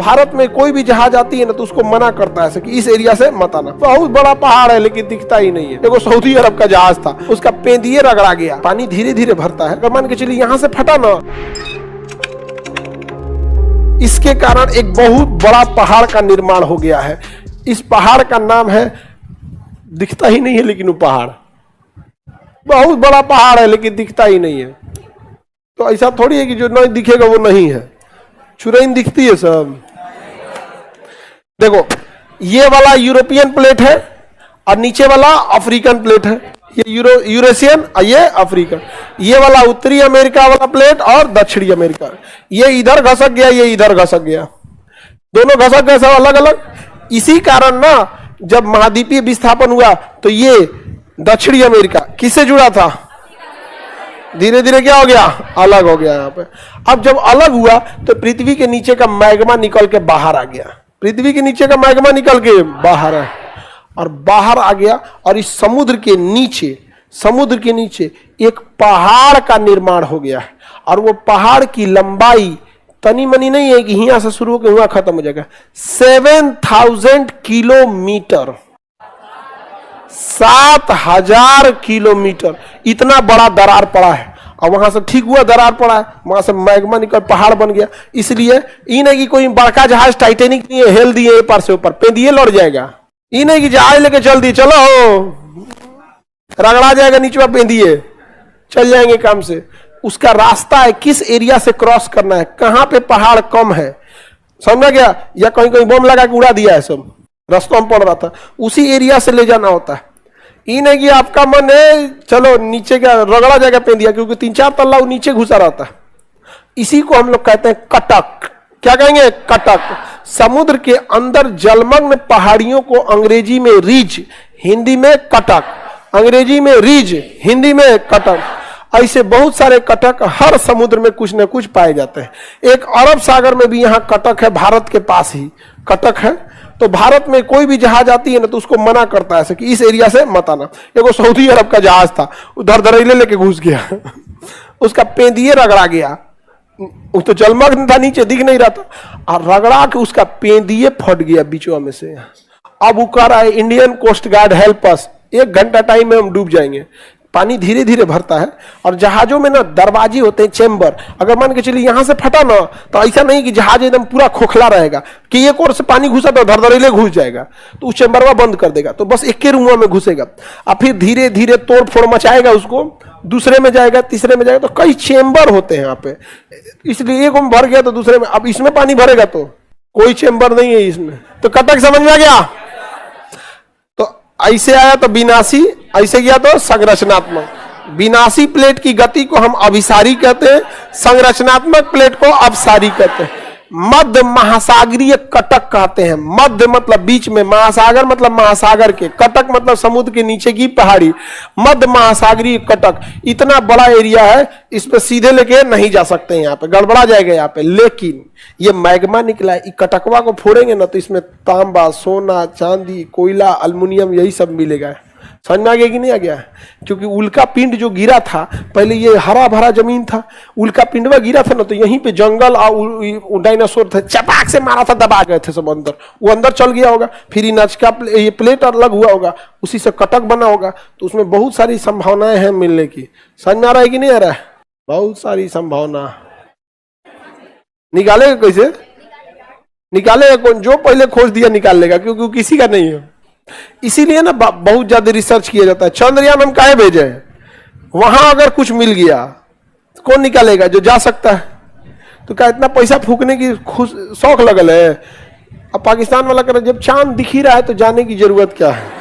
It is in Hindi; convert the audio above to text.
भारत में कोई भी जहाज आती है ना तो उसको मना करता है कि इस एरिया से मत आना। बहुत बड़ा पहाड़ है लेकिन दिखता ही नहीं है। देखो सऊदी अरब का जहाज था, उसका पेंदिए रगड़ा गया। पानी धीरे धीरे भरता है, अगर मान के चलिए यहाँ से फटा ना, इसके कारण एक बहुत बड़ा पहाड़ का निर्माण हो गया है। इस पहाड़ का नाम है, दिखता ही नहीं है लेकिन वो पहाड़ बहुत बड़ा पहाड़ है लेकिन दिखता ही नहीं है। तो ऐसा थोड़ी है कि जो नहीं दिखेगा वो नहीं है, चुरैन दिखती है सब। देखो ये वाला यूरोपियन प्लेट है और नीचे वाला अफ्रीकन प्लेट है। ये यूरेशियन और ये अफ्रीकन। ये वाला उत्तरी अमेरिका वाला प्लेट और दक्षिणी अमेरिका। ये इधर घसक गया, ये इधर घसक गया, दोनों घसक गए सब अलग अलग। इसी कारण ना जब महाद्वीपीय विस्थापन हुआ तो ये दक्षिणी अमेरिका किससे जुड़ा था, धीरे धीरे क्या हो गया, अलग हो गया। यहाँ पे अब जब अलग हुआ तो पृथ्वी के नीचे का मैग्मा निकल के बाहर आ गया। पृथ्वी के नीचे का मैग्मा निकल के बाहर है और बाहर आ गया और इस समुद्र के नीचे एक पहाड़ का निर्माण हो गया है। और वो पहाड़ की लंबाई तनी मनी नहीं है कि यहाँ से शुरू होकर वहां खत्म हो जाएगा। 7000 किलोमीटर, 7000 किलोमीटर इतना बड़ा दरार पड़ा है। और वहां से ठीक हुआ दरार पड़ा है, वहां से मैग्मा निकल पहाड़ बन गया। इसलिए ये नहीं कि कोई बड़का जहाज टाइटेनिक नहीं है, हेल दिए पार से ऊपर पेंदिए लौट जाएगा। ये नहीं कि जहाज लेके चल दिए, चलो रगड़ा जाएगा नीचे पेंदिए चल जाएंगे काम से। उसका रास्ता है किस एरिया से क्रॉस करना है, कहां पे पहाड़ कम है, समझा गया। या कहीं कहीं बम लगा के उड़ा दिया है, सब रास्ता में पड़ रहा था, उसी एरिया से ले जाना होता है। ये नहीं कि आपका मन है चलो नीचे का रगड़ा जाएगा पेंदिया, क्योंकि 3-4 तल्ला वो नीचे घुसा रहता है। इसी को हम लोग कहते हैं कटक। क्या कहेंगे, कटक। समुद्र के अंदर जलमग्न पहाड़ियों को अंग्रेजी में रिज, हिंदी में कटक। अंग्रेजी में रिज, हिंदी में कटक। ऐसे बहुत सारे कटक हर समुद्र में कुछ न कुछ पाए जाते हैं। एक अरब सागर में भी यहाँ कटक है, भारत के पास ही कटक है। तो भारत में कोई भी जहाज आती है ना तो उसको मना करता है कि इस एरिया से मत आना। देखो सऊदी अरब का जहाज था, उधर दरेले लेके घुस गया उसका पेंदिए रगड़ा गया। वो तो जलमग्न था, नीचे दिख नहीं रहा था, और रगड़ा के उसका पेंदिए फट गया बीचों में से। अब वो कह रहा है Indian coast guard help us, 1 घंटा टाइम में हम डूब जाएंगे। पानी धीरे धीरे भरता है और जहाजों में ना दरवाजे होते हैं, चेंबर। अगर मान के चलिए यहाँ से फटा ना तो ऐसा नहीं कि जहाज एकदम पूरा खोखला रहेगा कि एक ओर से पानी घुसा तो धरधरेले घुस जाएगा, तो उस चेंबरवा बंद कर देगा, तो बस एक के रूम में घुसेगा और फिर धीरे धीरे तोड़ फोड़ मचाएगा, उसको दूसरे में जाएगा, तीसरे में जाएगा। तो कई चेंबर होते हैं यहाँ पे, इसलिए एक में भर गया तो दूसरे में, अब इसमें पानी भरेगा तो कोई चेंबर नहीं है इसमें। तो कटक समझ में आ गया। तो ऐसे आया तो विनाशी, ऐसे गया तो संरचनात्मक। विनाशी प्लेट की गति को हम अभिसारी कहते हैं, संरचनात्मक प्लेट को अपसारी कहते हैं। मध्य महासागरीय कटक कहते हैं। मध्य मतलब बीच में, महासागर मतलब महासागर के, कटक मतलब समुद्र के नीचे की पहाड़ी। मध्य महासागरीय कटक इतना बड़ा एरिया है, इस पे सीधे लेके नहीं जा सकते, यहाँ पे गड़बड़ा जाएगा यहाँ पे। लेकिन ये मैग्मा निकला है, कटकवा को फोड़ेंगे ना तो इसमें तांबा, सोना, चांदी, कोयला, अल्मुनियम यही सब मिलेगा। समझ में आ गया कि नहीं आ गया। क्योंकि उल्का पिंड जो गिरा था, पहले ये हरा भरा जमीन था, उल्का पिंडवा गिरा था ना तो यहीं पे जंगल और डायनासोर थे, चपाक से मारा था, दबा गए थे सब अंदर, वो अंदर चल गया होगा। फिर ये प्लेट अलग हुआ होगा, उसी से कटक बना होगा। तो उसमें बहुत सारी संभावनाएं हैं मिलने की। समझ में आ रहा है कि नहीं आ रहा है। बहुत सारी संभावना निकालेगा, कैसे निकालेगा, कौन जो पहले खोज दिया निकाल लेगा, क्योंकि किसी का नहीं है। इसीलिए ना बहुत ज्यादा रिसर्च किया जाता है। चंद्रयान हम काहे भेजे, वहां अगर कुछ मिल गया तो कौन निकालेगा, जो जा सकता है। तो क्या इतना पैसा फूकने की शौक लगल है। अब पाकिस्तान वाला कर, जब चांद दिख ही रहा है तो जाने की जरूरत क्या है।